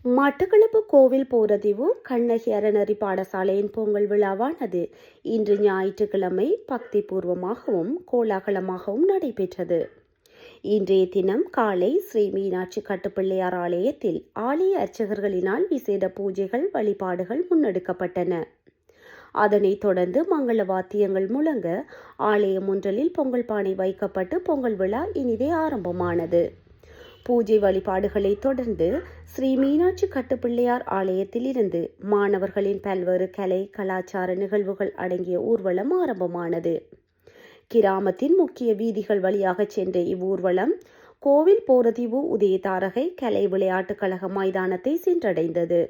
மட்டக்களப்பு கோவில் போரதிவு கண்ணகி அறநெறி பாடசாலையின் பொங்கல் விழாவானது இன்று ஞாயிற்றுக்கிழமை பக்தி பூர்வமாகவும் கோலாகலமாகவும் நடைபெற்றது. இன்றைய தினம் காலை ஸ்ரீ மீனாட்சி கட்டுப்பிள்ளையார் ஆலயத்தில் ஆலய அர்ச்சகர்களினால் விசேட பூஜைகள் வழிபாடுகள் முன்னெடுக்கப்பட்டன. அதனைத் தொடர்ந்து மங்கள வாத்தியங்கள் முழங்க ஆலயம் ஒன்றலில் பொங்கல் பானை வைக்கப்பட்டு பொங்கல் விழா இனிதே ஆரம்பமானது. பூஜை வழிபாடுகளை தொடர்ந்து ஸ்ரீ மீனாட்சி கட்டுப்பிள்ளையார் ஆலயத்தில் இருந்து மாணவர்களின் பல்வேறு கலை கலாச்சார நிகழ்வுகள் அடங்கிய ஊர்வலம் ஆரம்பமானது. கிராமத்தின் முக்கிய வீதிகள் வழியாக சென்ற இவ்வூர்வலம் கோவில் போரதிவு உதயதாரகை கலை விளையாட்டுக் கழக மைதானத்தை சென்றடைந்தது.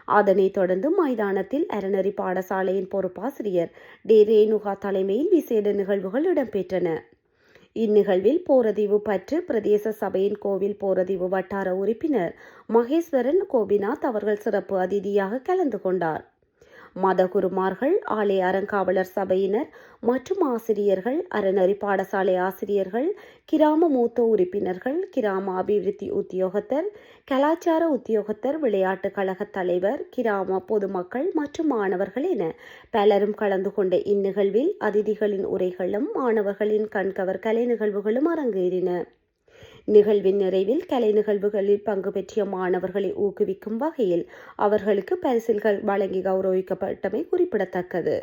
அதனைத் தொடர்ந்து மைதானத்தில் அறநெறி பாடசாலையின் பொறுப்பாசிரியர் டே ரேணுகா தலைமையில் விசேட நிகழ்வுகள் இடம்பெற்றன. இந்நிகழ்வில் போரதீவு பற்று பிரதேச சபையின் கோவில் போரதீவு வட்டார உறுப்பினர் மகேஸ்வரன் கோபிநாத் அவர்கள் சிறப்பு அதிதியாக கலந்து கொண்டார். மதகுருமார்கள், ஆலய அறங்காவலர் சபையினர் மற்றும் ஆசிரியர்கள், அறநெறி பாடசாலை ஆசிரியர்கள், கிராம மூத்த உறுப்பினர்கள், கிராம அபிவிருத்தி உத்தியோகத்தர், கலாச்சார உத்தியோகத்தர், விளையாட்டுக் கழக தலைவர், கிராம பொதுமக்கள் மற்றும் மாணவர்கள் என பலரும் கலந்து கொண்ட இந்நிகழ்வில் அதிதிகளின் உரைகளும் மாணவர்களின் கண்கவர் கலை நிகழ்வுகளும் அரங்கேறின. நிகழ்வின் நிறைவில் கலை நிகழ்வுகளில் பங்கு பெற்றிய மாணவர்களை ஊக்குவிக்கும் வகையில் அவர்களுக்கு பரிசில்கள் வழங்கி கௌரவிக்கப்பட்டமை குறிப்பிடத்தக்கது.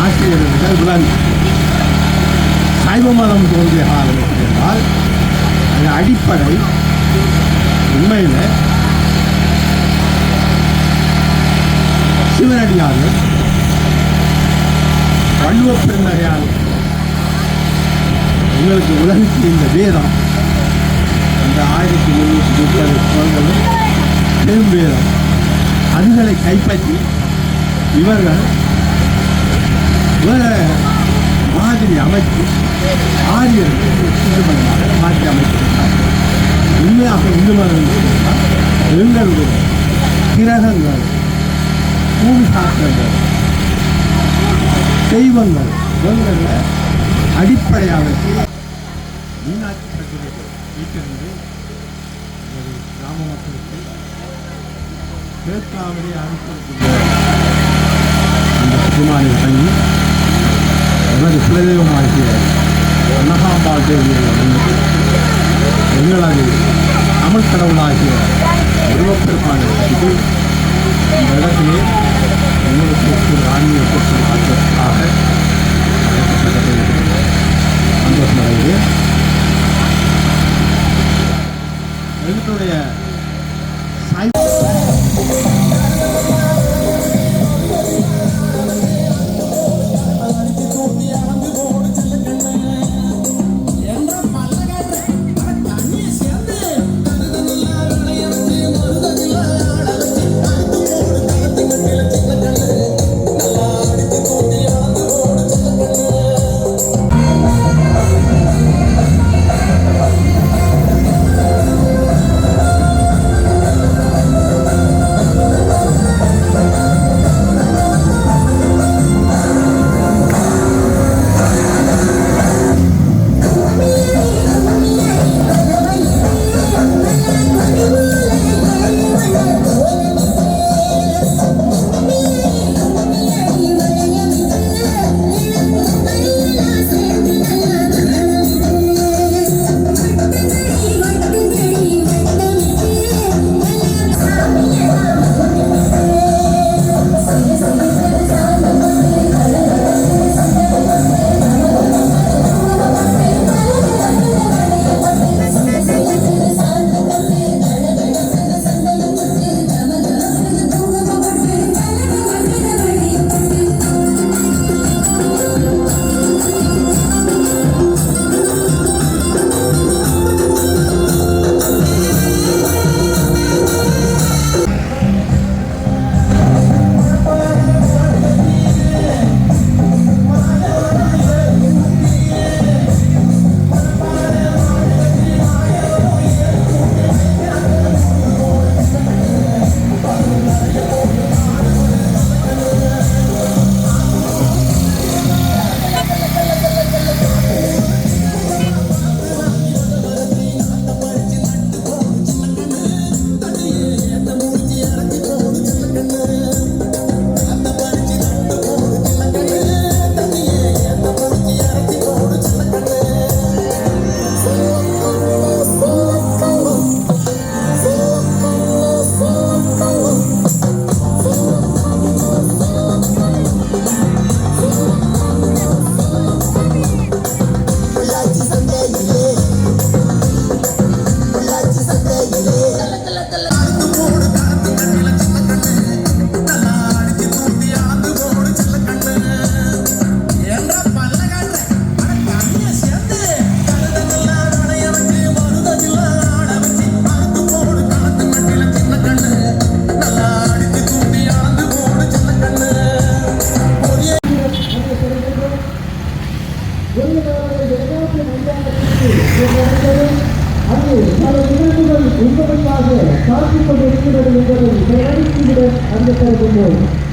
ஆசிரியர்கள் விளங்கு சைவ மதம் தோன்றிய காலம் என்றால் அது அடிப்படை உண்மையில் சிவனடியார்கள் வள்ளுவ பெருந்தகையால் எங்களுக்கு உலகிற்கு இந்த வேதம் அந்த 1330 குரல்களும் பெரும் வேதம் அதுகளை கைப்பற்றி இவர்கள் வேற மாதிரி அமைத்து ஆரியர்கள் இந்து மதமாக மாற்றி அமைத்திருக்கிறார்கள். உண்மையாக இந்து மதம் எங்களுடைய கிரகங்கள் பூமி சாஸ்திரங்கள் தெய்வங்கள் இவங்களை அடிப்படையாக மீனாட்சிப்பட்டிருக்கு வீட்டிலிருந்து கிராம மக்களுக்கு கேட்காமலே அனுப்பியிருக்கின்ற அந்த சுகுமாரில் தங்கி எனது குலதெய்வமாகிய அன்னகாம்பாள் தேவியை வந்து எங்களது தமிழ் கடவுளாகிய உருவப்பெருமான இது இந்த இடத்திலே எங்களுக்கு ஒரு ஆன்மீக பொருட்கள் ஆற்றலாக சந்தோஷமடைந்து எங்களுடைய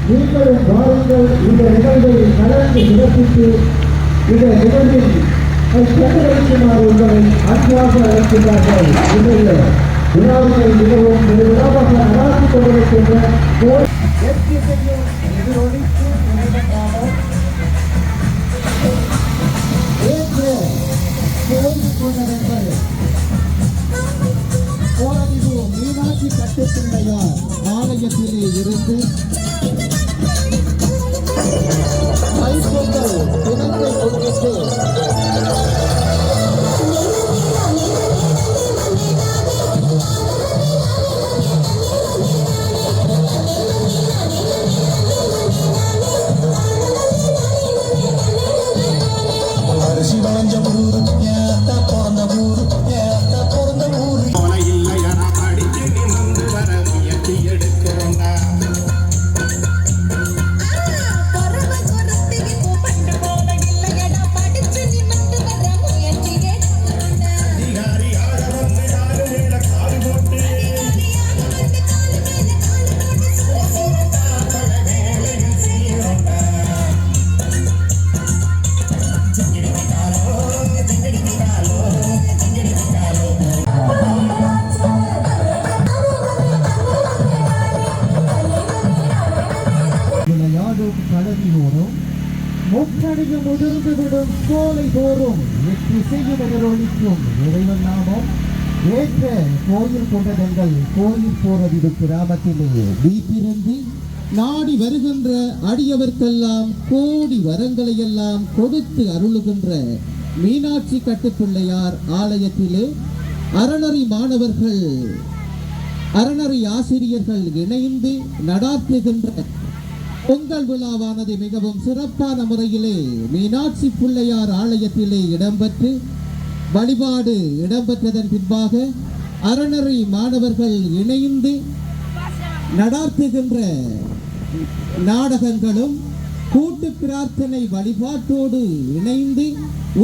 நீங்களும் வாருங்கள் இந்த நிகழ்வை கலந்து சிறப்பித்து இந்த நிகழ்வில் செலவழிக்குமாறு உங்களை அன்பாக அழைக்கின்றார்கள். இன்றைய விழாவினை மிகவும் விழாவாக நடாத்தி கொண்டிருக்கின்ற எதிரொலித்து மீனாட்சி கட்டுப்பிள்ளையார் ஆலயத்திலே இருந்து முக்கணியும் முதிர்ந்துவிடும் சோலை தோறும் எத்திசையும் எதிரொலிக்கும் இறைவன் நாமம் ஏற்ற கோயில் கொண்டதெங்கள் கோயில் போரதிடு கிராமத்திலே வீட்டிலிருந்து நாடி வருகின்ற அடியவர்க்கெல்லாம் கோடி வரங்களை எல்லாம் கொடுத்து அருளுகின்ற மீனாட்சி கட்டுப்பிள்ளையார் ஆலயத்திலே அறநெறி மாணவர்கள் அறநெறி ஆசிரியர்கள் இணைந்து நடாத்துகின்ற பொங்கல் விழாவானது மிகவும் சிறப்பான முறையிலே மீனாட்சி பிள்ளையார் ஆலயத்திலே இடம்பெற்று வழிபாடு இடம்பெற்றதன் பின்பாக அறநெறி மாணவர்கள் இணைந்து நடாத்துகின்ற நாடகங்களும் கூட்டு பிரார்த்தனை வழிபாட்டோடு இணைந்து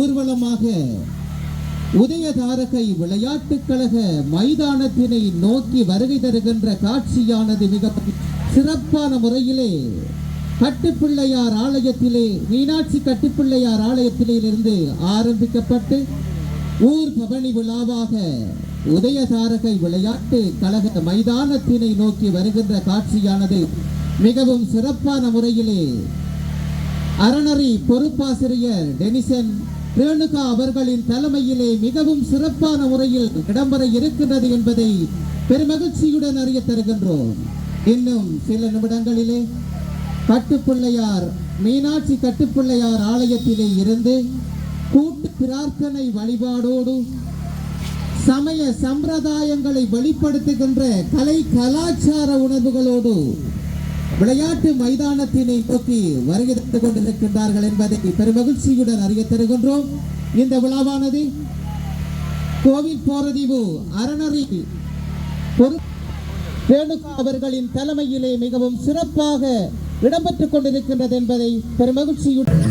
ஊர்வலமாக உதயதாரகை விளையாட்டுக் கழக மைதானத்தினை நோக்கி வருகை தருகின்ற காட்சியானது மிக சிறப்பான முறையிலே கட்டுப்பிள்ளையார் ஆலயத்திலே மீனாட்சி கட்டுப்பிள்ளையார் ஆலயத்திலே இருந்து ஆரம்பிக்கப்பட்டு ஊர் பவனி விழாவாக உதயதாரகை விளையாட்டு கழக மைதானத்தினை நோக்கி வருகின்ற காட்சியானது மிகவும் சிறப்பான முறையிலே அறநெறி பொறுப்பாசிரியர் டெனிசன் ரேணுகா அவர்களின் தலைமையிலே மிகவும் சிறப்பான முறையில் இடம்பெற இருக்கின்றது என்பதை பெருமகிழ்ச்சியுடன் அறிய தருகின்றோம். இன்னும் சில நிமிடங்களிலே கட்டுப்பிள்ளையார் மீனாட்சி கட்டுப்பிள்ளையார் ஆலயத்திலே இருந்து கூட்டு பிரார்த்தனை வழிபாடோடு சமய சம்பிரதாயங்களை வெளிப்படுத்துகின்ற கலை கலாச்சார உணர்வுகளோடு விளையாட்டு மைதானத்தினை நோக்கி வருகை தந்து கொண்டிருக்கின்றார்கள் என்பதை பெருமகிழ்ச்சியுடன் அறிய தருகின்றோம். இந்த விழாவானது கோவில் போரதீவு அறநெறி ரேணுகா அவர்களின் தலைமையிலே மிகவும் சிறப்பாக இடம்பெற்றுக் கொண்டிருக்கின்றது என்பதை பெருமகிழ்ச்சியுடன்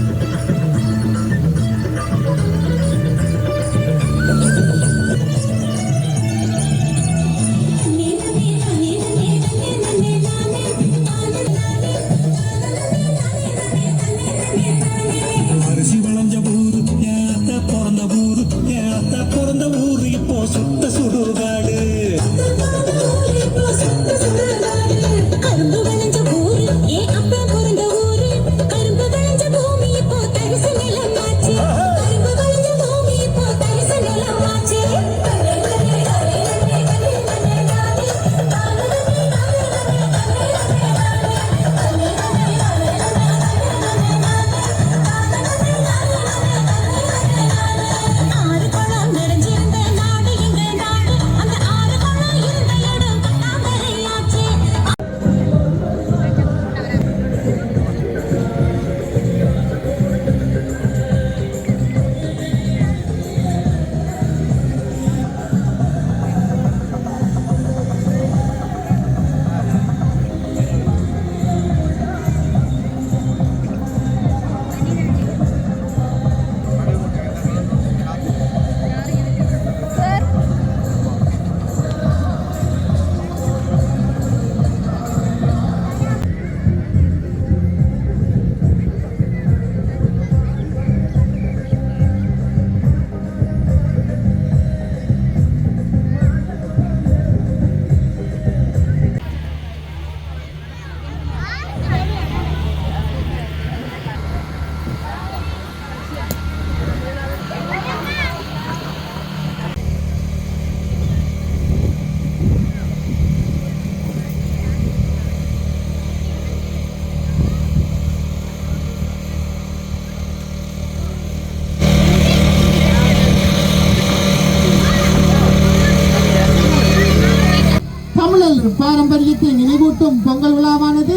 பாரம்பரியத்தை நினைவூட்டும் பொங்கல் விழாவானது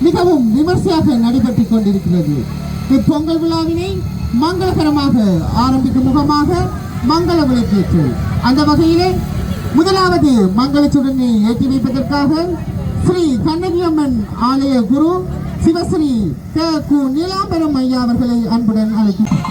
மிகவும் விமர்சையாக நடைபெற்றுக் கொண்டிருக்கிறது. இப்பொங்கல் விழாவினை மங்களகரமாக ஆரம்பிக்கும் முகமாக மங்கள விளக்கேற்று அந்த வகையிலே முதலாவது மங்களச்சுடனை ஏற்றி வைப்பதற்காக ஸ்ரீ கண்ணகியம்மன் ஆலய குரு சிவஸ்ரீ கு நீலாம்பரம் ஐயா அவர்களை அன்புடன் அழைக்கிறேன்.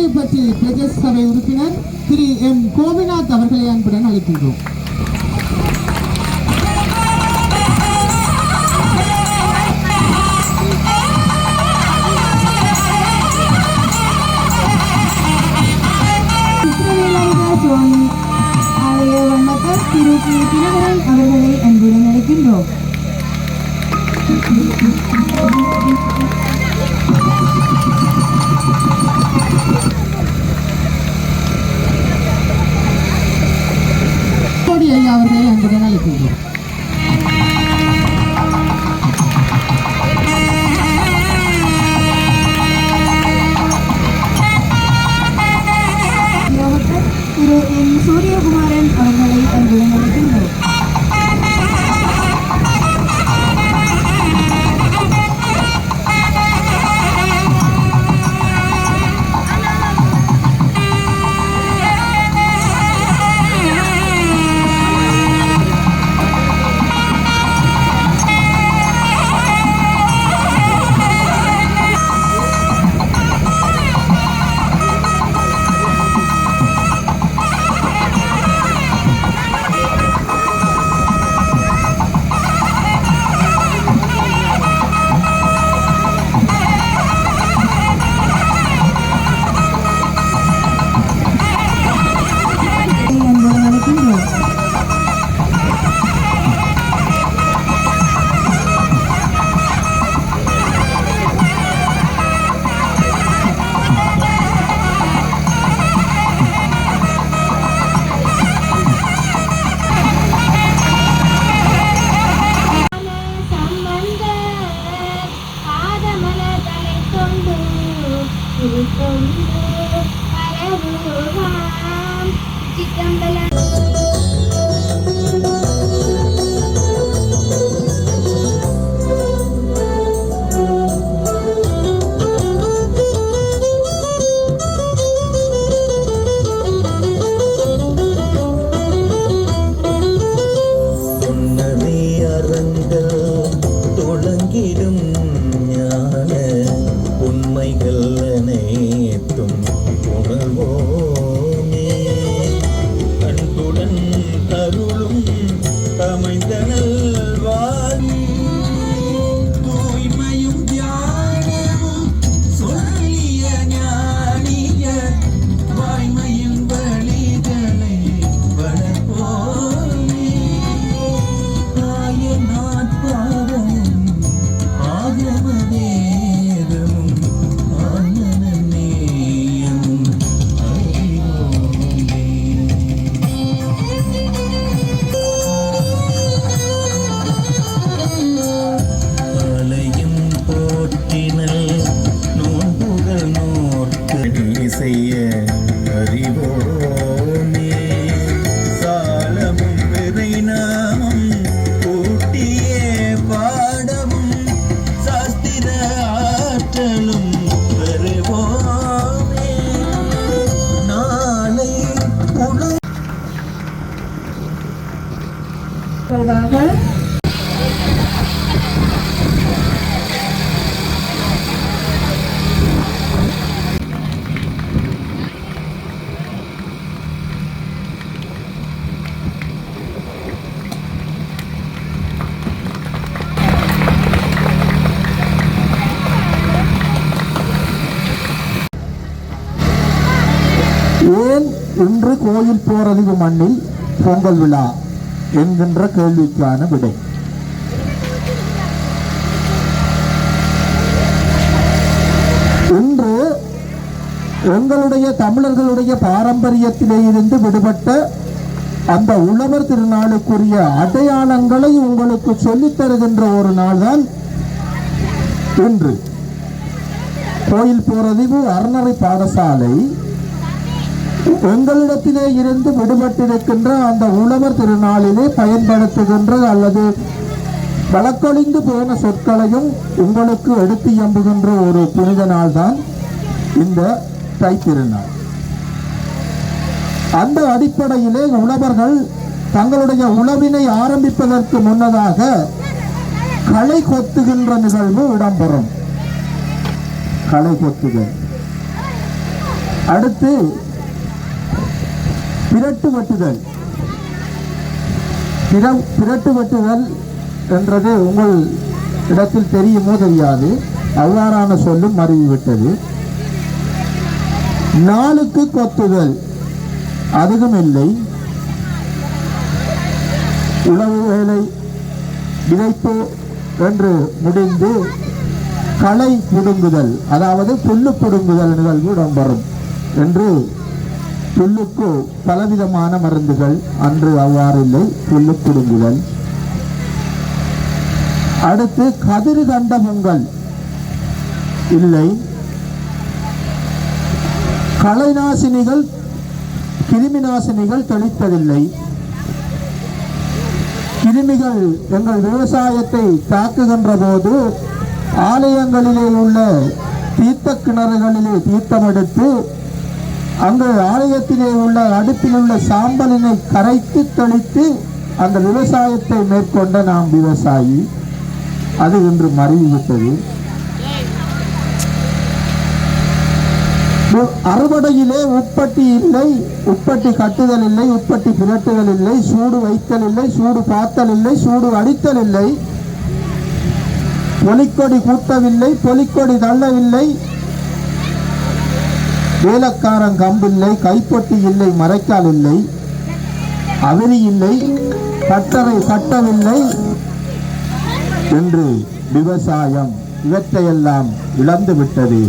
கோவில்பட்டி பிரதேச சபை உறுப்பினர் திரு எம் கோபிநாத் அவர்களை அன்புடன் அழைக்கின்றோம். திரு தினகரன் அவர்களை அன்புடன் அழைக்கின்றோம். ஐயா அவர்களை அன்புடன் அழைக்கின்றோம். திரு என் சூரியகுமாரன் அவர்களை அன்புடன் அழைக்கின்றோம். ஏன் இன்று கோயில் போரதிவு மண்ணில் பொங்கல் விழா என்கின்ற கேள்விக்கான விடை. இன்று எங்களுடைய தமிழர்களுடைய பாரம்பரியத்திலே இருந்து விடுபட்ட அந்த உழவர் திருநாளுக்குரிய அடையாளங்களை உங்களுக்கு சொல்லித் தருகின்ற ஒரு நாள் தான் இன்று. கோயில் போரதிவு அறநெறி பாடசாலை எங்களிடத்திலே இருந்து விடுபட்டிருக்கின்ற அந்த உழவர் திருநாளிலே பயன்படுத்துகின்ற அல்லது வழக்கொழிந்து போன சொற்களையும் உங்களுக்கு எடுத்து எம்புகின்ற ஒரு புனித நாள் தான் இந்த தைத்திருநாள். அந்த அடிப்படையிலே உழவர்கள் தங்களுடைய உழவினை ஆரம்பிப்பதற்கு முன்னதாக களை கொத்துகின்ற நிகழ்வு இடம்பெறும். களை கொத்துதல் அடுத்து பிரட்டு வெட்டுதல். பிரட்டு வெட்டுதல் என்றது உங்கள் இடத்தில் தெரியுமோ தெரியாது, அவ்வாறான சொல்லும் மறைவிட்டது. நாளுக்கு கொத்துதல் அதுவும் இல்லை. உழவு வேலை விதைப்பு என்று முடிந்து களை புடுங்குதல், அதாவது புல்லு புடுங்குதல் நிகழ்வு இடம்பெறும் என்று. புல்லுக்கு பலவிதமான மருந்துகள், அன்று அவ்வாறு இல்லை, புல்லு புடுங்குதல். அடுத்து கதிர் கண்ட பொங்கல் இல்லை. களைநாசினிகள் கிருமி நாசினிகள் தெளிப்பதில்லை. கிருமிகள் எங்கள் விவசாயத்தை தாக்குகின்ற போது ஆலயங்களிலே உள்ள தீர்த்த கிணறுகளிலே தீர்த்தம் எடுத்து அங்கு ஆலயத்திலே உள்ள அடுப்பில் உள்ள சாம்பலினை கரைத்து தெளித்து அந்த விவசாயத்தை மேற்கொண்ட நாம் விவசாயி. அது இன்று மறைவிட்டது. அறுவடையிலே உற்பத்தி இல்லை, உற்பத்தி கட்டுதல் இல்லை, உற்பத்தி புரட்டுதல் இல்லை, சூடு வைத்தல் இல்லை, சூடு பார்த்தல் இல்லை, சூடு அடித்தல் இல்லை, பொலிக்கொடி கூட்டவில்லை, பொலிக்கொடி தள்ளவில்லை, வேலக்காரன் கம்பில்லை, கைப்பொட்டி இல்லை, மறைக்கால் இல்லை, அவிரி இல்லை, பட்டறை கட்டவில்லை என்று விவசாயம் இவற்றையெல்லாம் இழந்து விட்டது.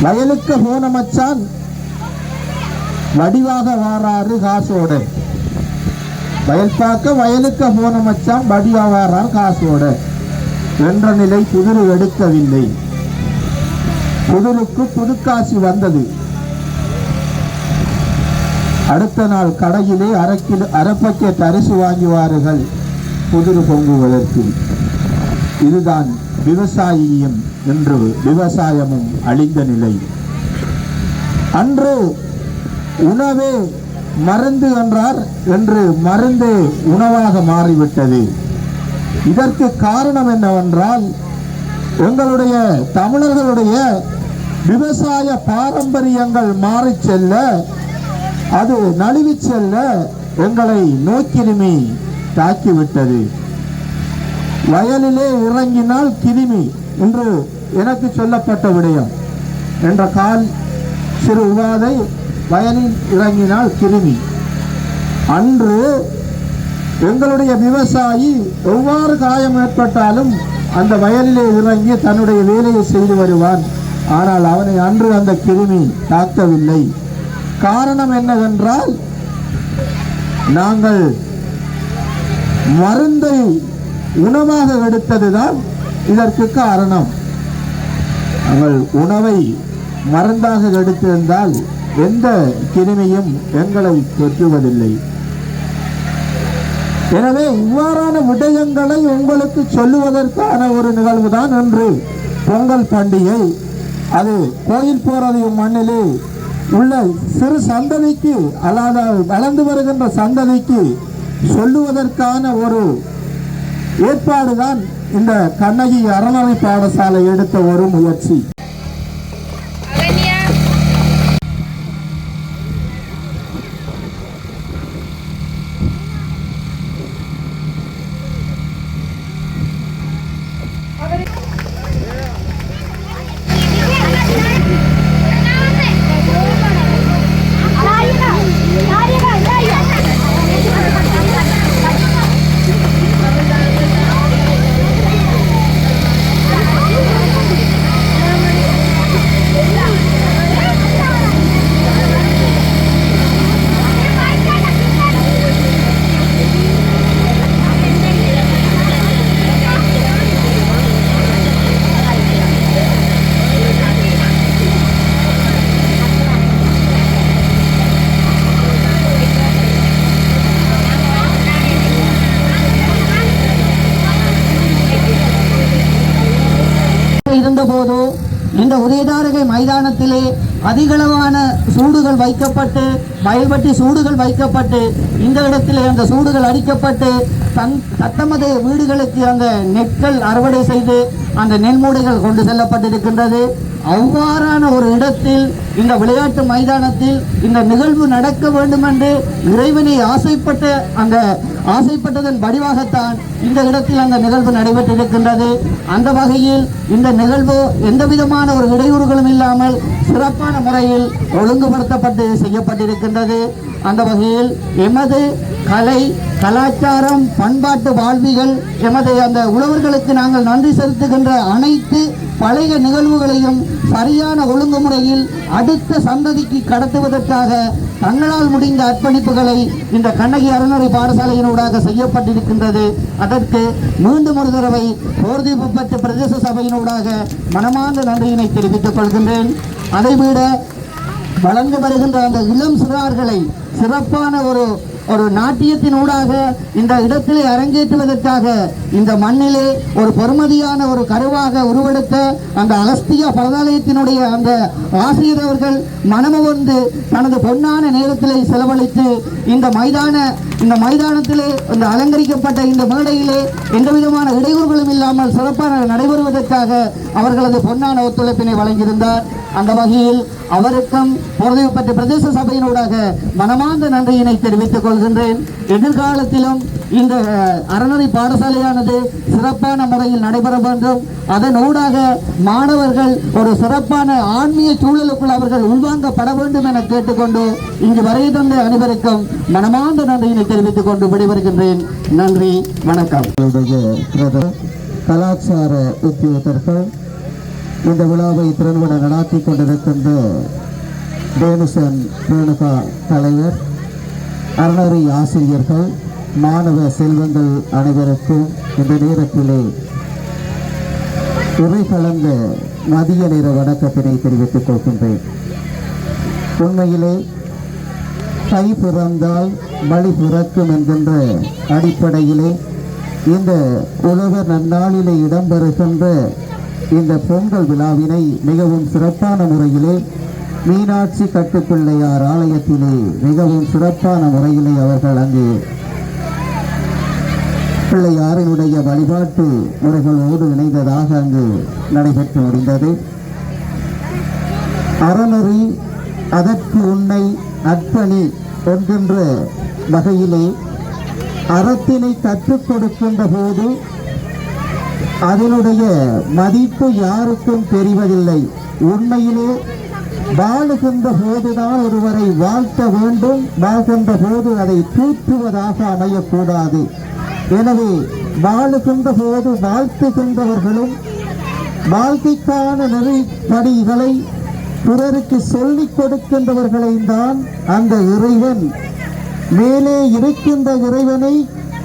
வயலுக்கு போன மச்சான் வடிவாக வாராரு காசோட. வயல் பார்க்க வயலுக்கு போன மச்சான் வடிவாக வாரார் காசோட என்ற நிலை புதிரு எடுக்கவில்லை. புதிருக்கு புதுக்காசி வந்தது. அடுத்த நாள் கடையிலே அரை பக்கெட் அரிசி வாங்குவார்கள் புதிரு பொங்குவதற்கு. இதுதான் விவசாயியும் என்று விவசாயமும் அழிந்த நிலை. அன்று உணவே மருந்து என்றார், என்று மருந்து உணவாக மாறிவிட்டது. இதற்கு காரணம் என்னவென்றால், எங்களுடைய தமிழர்களுடைய விவசாய பாரம்பரியங்கள் மாறி செல்ல, அது நழுவி செல்ல எங்களை நோய்க்கிருமி தாக்கிவிட்டது. வயலிலே இறங்கினால் கிருமி என்று எனக்கு சொல்லப்பட்ட விடயம் என்ற கால் சிறு உபாதை. வயலில் இறங்கினால் கிருமி. அன்று எங்களுடைய விவசாயி எவ்வாறு காயம் ஏற்பட்டாலும் அந்த வயலிலே இறங்கி தன்னுடைய வேலையை செய்து வருவான். ஆனால் அவனை அன்று அந்த கிருமி தாக்கவில்லை. காரணம் என்னவென்றால், நாங்கள் மருந்தை உணவாக எடுத்ததுதான் இதற்கு காரணம். நாங்கள் உணவை மருந்தாக எடுத்திருந்தால் எந்த கிருமியும் எங்களை தொற்றுவதில்லை. எனவே இவ்வாறான விடயங்களை உங்களுக்கு சொல்லுவதற்கான ஒரு நிகழ்வுதான் இன்று பொங்கல் பண்டிகை. அது கோயில் போறதையும் மண்ணிலே உள்ள சிறு சந்ததிக்கு, அல்லாத வளர்ந்து வருகின்ற சந்ததிக்கு சொல்லுவதற்கான ஒரு ஏற்பாடுதான் இந்த கண்ணகி அறநிலை பாடசாலை எடுத்த ஒரு முயற்சி. இருந்தபோது இந்த உதயதாரகை மைதானத்திலே அதிகளவான சூடுகள் வைக்கப்பட்டு, மயில்வட்டி சூடுகள் வைக்கப்பட்டு, இந்த இடத்திலே அந்த சூடுகள் அடிக்கப்பட்டு தத்தமது வீடுகளுக்கு அங்கே நெற்கள் அறுவடை செய்து அந்த நெல்மூடைகள் கொண்டு செல்லப்பட்டிருக்கின்றது. அவ்வாறான ஒரு இடத்தில் இந்த விளையாட்டு மைதானத்தில் இந்த நிகழ்வு நடக்க வேண்டும் என்று இறைவனை ஆசைப்பட்டதன் வடிவாகத்தான் இந்த இடத்தில் அந்த நிகழ்வு நடைபெற்றிருக்கின்றது. அந்த வகையில் இந்த நிகழ்வு எந்த விதமான ஒரு இடையூறுகளும் இல்லாமல் சிறப்பான முறையில் ஒழுங்குபடுத்தப்பட்டு செய்யப்பட்டிருக்கின்றது. அந்த வகையில் எமது கலை, கலாச்சாரம், பண்பாட்டு வாழ்விகள், எமது அந்த உழவர்களுக்கு நாங்கள் நன்றி செலுத்துகின்ற அனைத்து பழைய நிகழ்வுகளையும் சரியான ஒழுங்குமுறையில் அடுத்த சந்ததிக்கு கடத்துவதற்காக தங்களால் முடிந்த அர்ப்பணிப்புகளை இந்த கண்ணகி அறநெறி பாடசாலையினூடாக செய்யப்பட்டிருக்கின்றது. அதற்கு மீண்டும் ஒரு தடவை போர்தீபப்பட்டு பிரதேச சபையினூடாக மனமார்ந்த நன்றியினை தெரிவித்துக் கொள்கின்றேன். அதைவிட வளர்ந்து வருகின்ற அந்த இளம் சிறார்களை சிறப்பான ஒரு நாட்டியத்தினூடாக இந்த இடத்திலே அரங்கேற்றுவதற்காக இந்த மண்ணிலே ஒரு பெருமதியான ஒரு கருவாக உருவெடுத்த அந்த அகஸ்தியா பரதாலயத்தினுடைய அந்த ஆசிரியர் அவர்கள் மனமுவந்து தனது பொன்னான நேரத்திலே செலவழித்து இந்த மைதானத்திலே இந்த அலங்கரிக்கப்பட்ட இந்த மேடையிலே எந்த விதமான இடையூறுகளும் இல்லாமல் சிறப்பாக நடைபெறுவதற்காக அவர்களது பொன்னான ஒத்துழைப்பினை வழங்கியிருந்தார். அந்த வகையில் அவருக்கும் பொறுப்பற்ற பிரதேச சபையினூடாக மனமார்ந்த நன்றியினை தெரிவித்துக் கொள்கின்றேன். எதிர்காலத்திலும் இந்த அறநெறி பாடசாலையானது சிறப்பான முறையில் நடைபெற வேண்டும். அதன் ஊடாக மாணவர்கள் ஒரு சிறப்பான ஆன்மீக சூழலுக்குள் அவர்கள் உள்வாங்கப்பட வேண்டும் என கேட்டுக்கொண்டு இங்கு வருகை தந்த அனைவருக்கும் மனமார்ந்த நன்றியினை தெரிவித்துக் கொண்டு விடைபெறுகின்றேன். நன்றி, வணக்கம். கலாச்சார உத்தியோகத்தர்கள் இந்த விழாவை திறன்பட நடாத்தி கொண்டிருக்கின்ற டேனிசன் ரேணுகா தலைவர், அறநெறி ஆசிரியர்கள், மாணவ செல்வங்கள் அனைவருக்கும் இந்த நேரத்திலே உரை கலந்த மதிய நேர வணக்கத்தினை தெரிவித்துக் கொள்கின்றேன். உண்மையிலே கை பிறந்தால் வழி பிறக்கும் என்கின்ற அடிப்படையிலே இந்த உழவர் நன்னாளிலே இடம்பெறுகின்ற இந்த பொங்கல் விழாவினை மிகவும் சிறப்பான முறையிலே மீனாட்சி கட்டுப்பிள்ளையார் ஆலயத்திலே மிகவும் சிறப்பான முறையிலே அவர்கள் அங்கு பிள்ளையாரினுடைய வழிபாட்டு முறைகளோடு இணைந்ததாக அங்கு நடைபெற்று முடிந்தது. அறநெறி அதற்கு உன்னை அர்ப்பணி என்கின்ற வகையிலே அறத்தினை கற்றுக் கொடுக்கின்ற போது அதனுடைய மதிப்பு யாருக்கும் தெரிவதில்லை. உண்மையிலே வாழுகின்ற போதுதான் ஒருவரை வாழ்த்த வேண்டும், வாழ்கின்ற போது அதை தூற்றுவதாக அமையக்கூடாது. எனவே வாழுகின்ற போது வாழ்த்துகின்றவர்களும் வாழ்க்கைக்கான நெறிப்படிகளை பிறருக்கு சொல்லிக் கொடுக்கின்றவர்களையும் தான் அந்த இறைவன் மேலே இருக்கின்ற இறைவனை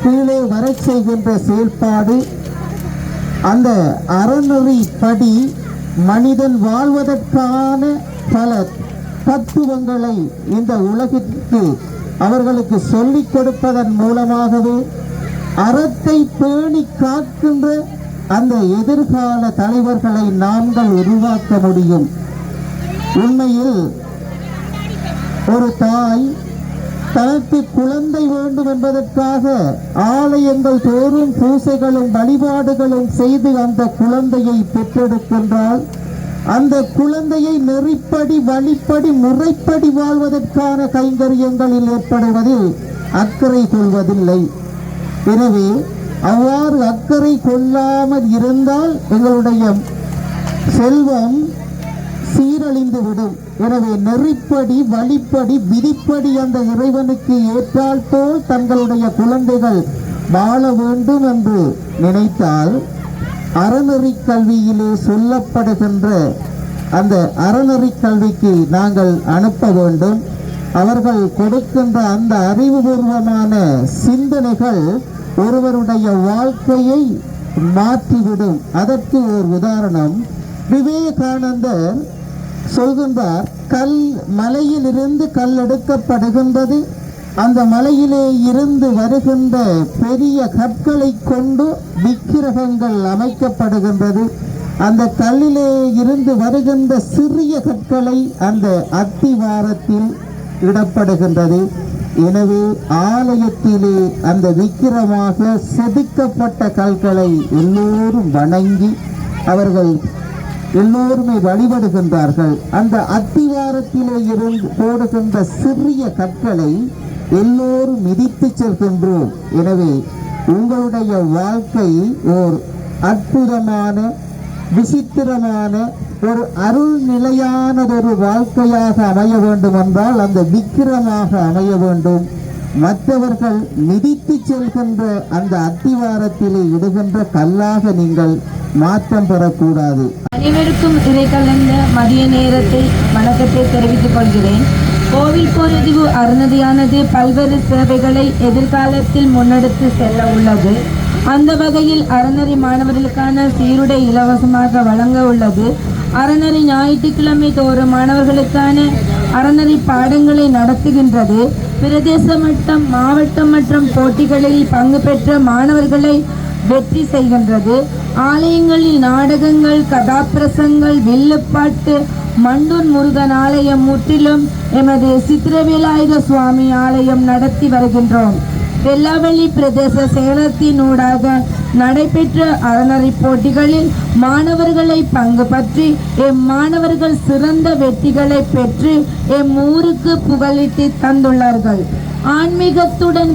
கீழே வரச் செய்கின்ற செயல்பாடு. அந்த அறநெறிப்படி மனிதன் வாழ்வதற்கான பல தத்துவங்களை இந்த உலகிற்கு அவர்களுக்கு சொல்லிக் கொடுப்பதன் மூலமாகவே அறத்தை பேணி காக்கின்ற அந்த எதிர்கால தலைவர்களை நாங்கள் உருவாக்க முடியும். உண்மையில் ஒரு தாய் தனக்கு குழந்தை வேண்டும் என்பதற்காக ஆலயங்கள் தோறும் பூசைகளும் வழிபாடுகளும் செய்து அந்த குழந்தையை பெற்றெடுக்கின்றால் அந்த குழந்தையை நெறிப்படி வழிப்படி முறைப்படி வாழ்வதற்கான கைங்கரியங்களில் ஏற்படுவதில் அக்கறை கொள்வதில்லை. எனவே அவ்வாறு அக்கறை கொள்ளாமல் இருந்தால் எங்களுடைய செல்வம் சீரழிந்து விடும். எனவே நெறிப்படி வழிப்படி விதிப்படி அந்த இறைவனுக்கு ஏற்றால் போல் தங்களுடைய குழந்தைகள் வாழ வேண்டும் என்று நினைத்தால் அறநெறி கல்வியிலே சொல்லப்படுகின்ற அந்த அறநெறி கல்விக்கு நாங்கள் அனுப்ப வேண்டும். அவர்கள் கொடுக்கின்ற அந்த அறிவுபூர்வமான சிந்தனைகள் ஒருவருடைய வாழ்க்கையை மாற்றிவிடும். அதற்கு ஒரு உதாரணம் விவேகானந்தர் சொல்கின்றார். மலையில் இருந்து கல் எடுக்கப்படுகின்றது. அந்த மலையிலே இருந்து வருகின்ற பெரிய கற்களை கொண்டு விக்கிரகங்கள் அமைக்கப்படுகின்றது. அந்த கல்லிலே இருந்து வருகின்ற சிறிய கற்களை அந்த அத்திவாரத்தில் இடப்படுகின்றது. எனவே ஆலயத்திலே அந்த விக்கிரமாக செதுக்கப்பட்ட கற்களை எல்லோரும் வணங்கி அவர்கள் எல்லோருமே வழிபடுகின்றார்கள். அந்த அத்திவாரத்திலே இருந்து போடுகின்ற சிறிய கற்களை எல்லோரும் மிதித்து செல்கின்றோம். எனவே உங்களுடைய வாழ்க்கை ஓர் அற்புதமான விசித்திரமான ஒரு அருள் நிலையானதொரு வாழ்க்கையாக அமைய வேண்டும் என்றால் அந்த விக்கிரமாக அமைய வேண்டும். மற்றவர்கள் மிதித்து செல்கின்ற அந்த அத்திவாரத்திலே இடுகின்ற கல்லாக நீங்கள் மாற்றம் பெறக்கூடாது. அனைவருக்கும் இறை கலந்த மதிய நேரத்தை வணக்கத்தை தெரிவித்துக் கொள்கிறேன். கோவில் போரதிவு அறநதியானது பல்வேறு சேவைகளை எதிர்காலத்தில் முன்னெடுத்து செல்ல உள்ளது. அந்த வகையில் அறநெறி மாணவர்களுக்கான சீருடை இலவசமாக வழங்க உள்ளது. அறநெறி ஞாயிற்றுக்கிழமை தோறும் மாணவர்களுக்கான அறநெறி பாடங்களை நடத்துகின்றது. பிரதேச மட்டம், மாவட்டம் மற்றும் போட்டிகளில் பங்கு பெற்ற மாணவர்களை வெற்றி செய்கின்றது. ஆலயங்களில் நாடகங்கள், கதாபிரசங்கள், வில்லுப்பாட்டு, மண்டூர் முருகன் ஆலயம் முற்றிலும் எமது சித்திரவேலாயுத சுவாமி ஆலயம் நடத்தி வருகின்றோம். வெள்ளாவள்ளி பிரதேச செயலகத்தினூடாக நடைபெற்ற அறநெறி போட்டிகளில் மாணவர்களை பங்கு பற்றி மாணவர்கள் சிறந்த வெற்றிகளை பெற்று ஊருக்கு புகழிட்டு தந்துள்ளார்கள். ஆன்மீகத்துடன்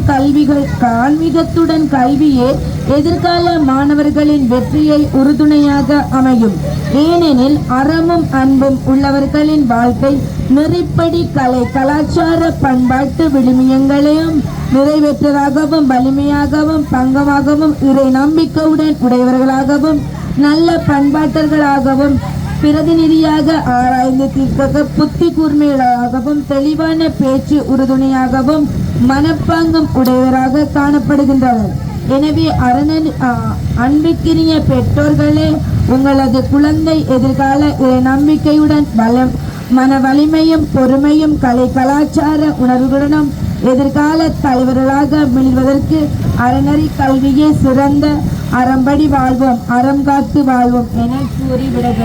கல்வியே எதிர்கால மாணவர்களின் வெற்றியை உறுதுணையாக அமையும். ஏனெனில் அறமும் அன்பும் உள்ளவர்களின் வாழ்க்கை நெறிப்படி கலை, கலாச்சார, பண்பாட்டு விழுமியங்களையும் நிறைவேற்றதாகவும் வலிமையாகவும் பங்கமாகவும் இறை நம்பிக்கையுடன் உடையவர்களாகவும் நல்ல பண்பாட்டர்களாகவும் பிரதிநிதியாக ஆராய்ந்து தீர்க்க புத்தி கூர்மையாகவும் தெளிவான பேச்சு உறுதுணையாகவும் மனப்பாங்கம் உடையவராக காணப்படுகின்றனர். எனவே அன்பிற்கினிய பெற்றோர்களே, உங்களது குழந்தை எதிர்கால நம்பிக்கையுடன் மன வலிமையும் பொறுமையும் கலை கலாச்சார உணர்வுகளுடன் எதிர்கால தலைவர்களாக மிளிர்வதற்கு அறநெறி கல்வியே சிறந்த அறம்படி வாழ்வோம், அறம் காத்து வாழ்வோம் என கூறி விட